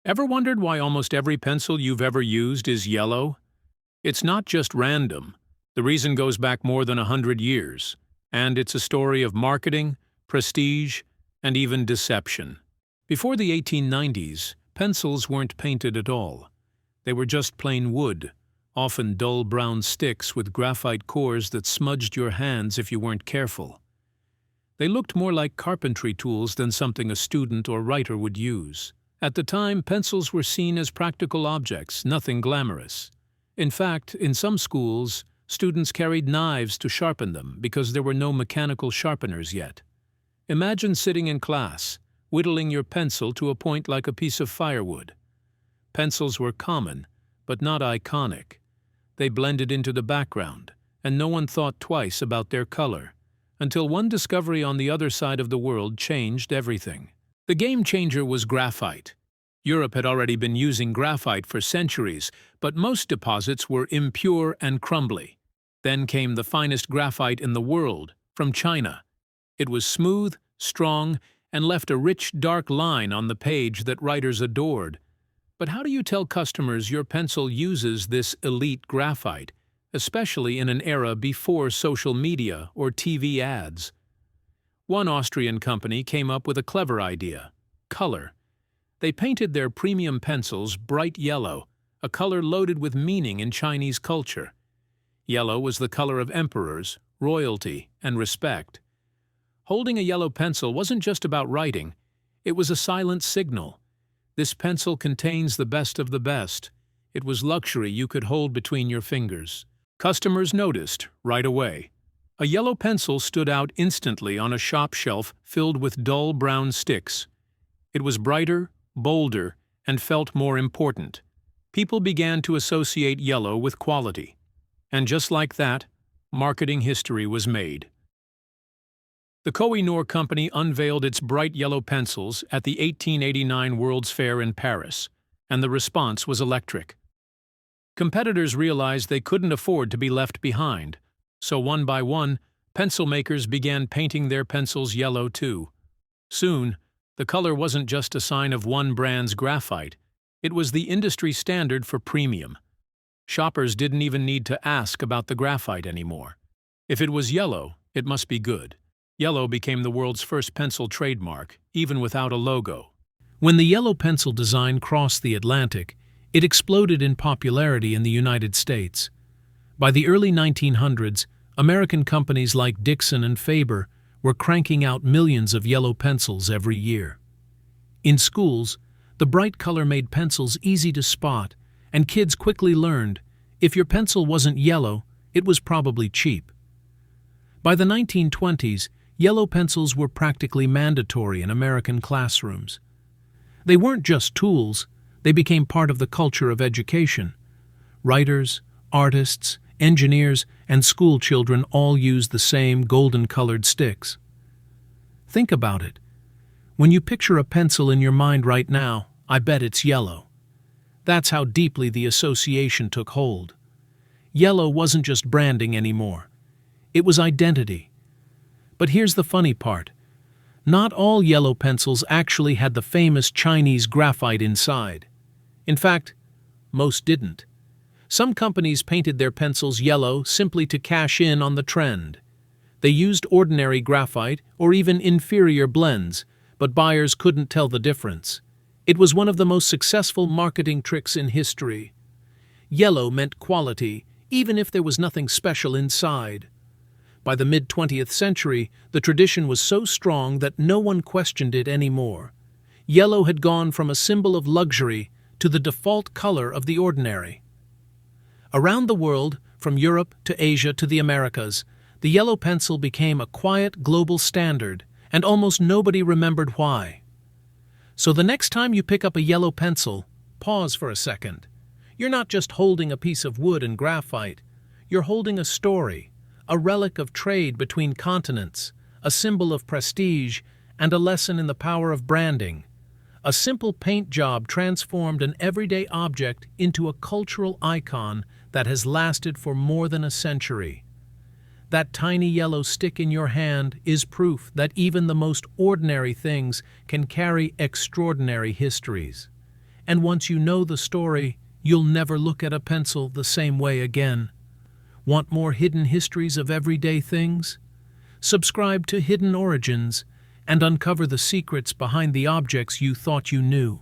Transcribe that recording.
Ever wondered why almost every pencil you've ever used is yellow? It's not just random. The reason goes back more than 100 years, and it's a story of marketing, prestige, and even deception. Before the 1890s, pencils weren't painted at all. They were just plain wood, often dull brown sticks with graphite cores that smudged your hands if you weren't careful. They looked more like carpentry tools than something a student or writer would use. At the time, pencils were seen as practical objects, nothing glamorous. In fact, in some schools, students carried knives to sharpen them because there were no mechanical sharpeners yet. Imagine sitting in class, whittling your pencil to a point like a piece of firewood. Pencils were common, but not iconic. They blended into the background, and no one thought twice about their color, until one discovery on the other side of the world changed everything. The game changer was graphite. Europe had already been using graphite for centuries, but most deposits were impure and crumbly. Then came the finest graphite in the world, from China. It was smooth, strong, and left a rich, dark line on the page that writers adored. But how do you tell customers your pencil uses this elite graphite, especially in an era before social media or TV ads? One Austrian company came up with a clever idea: color. They painted their premium pencils bright yellow, a color loaded with meaning in Chinese culture. Yellow was the color of emperors, royalty, and respect. Holding a yellow pencil wasn't just about writing, it was a silent signal. This pencil contains the best of the best. It was luxury you could hold between your fingers. Customers noticed right away. A yellow pencil stood out instantly on a shop shelf filled with dull brown sticks. It was brighter, bolder, and felt more important. People began to associate yellow with quality. And just like that, marketing history was made. The Koh-i-Noor Company unveiled its bright yellow pencils at the 1889 World's Fair in Paris, and the response was electric. Competitors realized they couldn't afford to be left behind, so one by one, pencil makers began painting their pencils yellow too. Soon, the color wasn't just a sign of one brand's graphite, it was the industry standard for premium. Shoppers didn't even need to ask about the graphite anymore. If it was yellow, it must be good. Yellow became the world's first pencil trademark, even without a logo. When the yellow pencil design crossed the Atlantic, it exploded in popularity in the United States. By the early 1900s, American companies like Dixon and Faber were cranking out millions of yellow pencils every year. In schools, the bright color made pencils easy to spot, and kids quickly learned if your pencil wasn't yellow, it was probably cheap. By the 1920s, yellow pencils were practically mandatory in American classrooms. They weren't just tools, they became part of the culture of education. Writers, artists, engineers, and school children all used the same golden-colored sticks. Think about it. When you picture a pencil in your mind right now, I bet it's yellow. That's how deeply the association took hold. Yellow wasn't just branding anymore. It was identity. But here's the funny part. Not all yellow pencils actually had the famous Chinese graphite inside. In fact, most didn't. Some companies painted their pencils yellow simply to cash in on the trend. They used ordinary graphite or even inferior blends, but buyers couldn't tell the difference. It was one of the most successful marketing tricks in history. Yellow meant quality, even if there was nothing special inside. By the mid-20th century, the tradition was so strong that no one questioned it anymore. Yellow had gone from a symbol of luxury to the default color of the ordinary. Around the world, from Europe to Asia to the Americas, the yellow pencil became a quiet global standard, and almost nobody remembered why. So the next time you pick up a yellow pencil, pause for a second. You're not just holding a piece of wood and graphite. You're holding a story, a relic of trade between continents, a symbol of prestige, and a lesson in the power of branding. A simple paint job transformed an everyday object into a cultural icon that has lasted for more than a century. That tiny yellow stick in your hand is proof that even the most ordinary things can carry extraordinary histories. And once you know the story, you'll never look at a pencil the same way again. Want more hidden histories of everyday things? Subscribe to Hidden Origins and uncover the secrets behind the objects you thought you knew.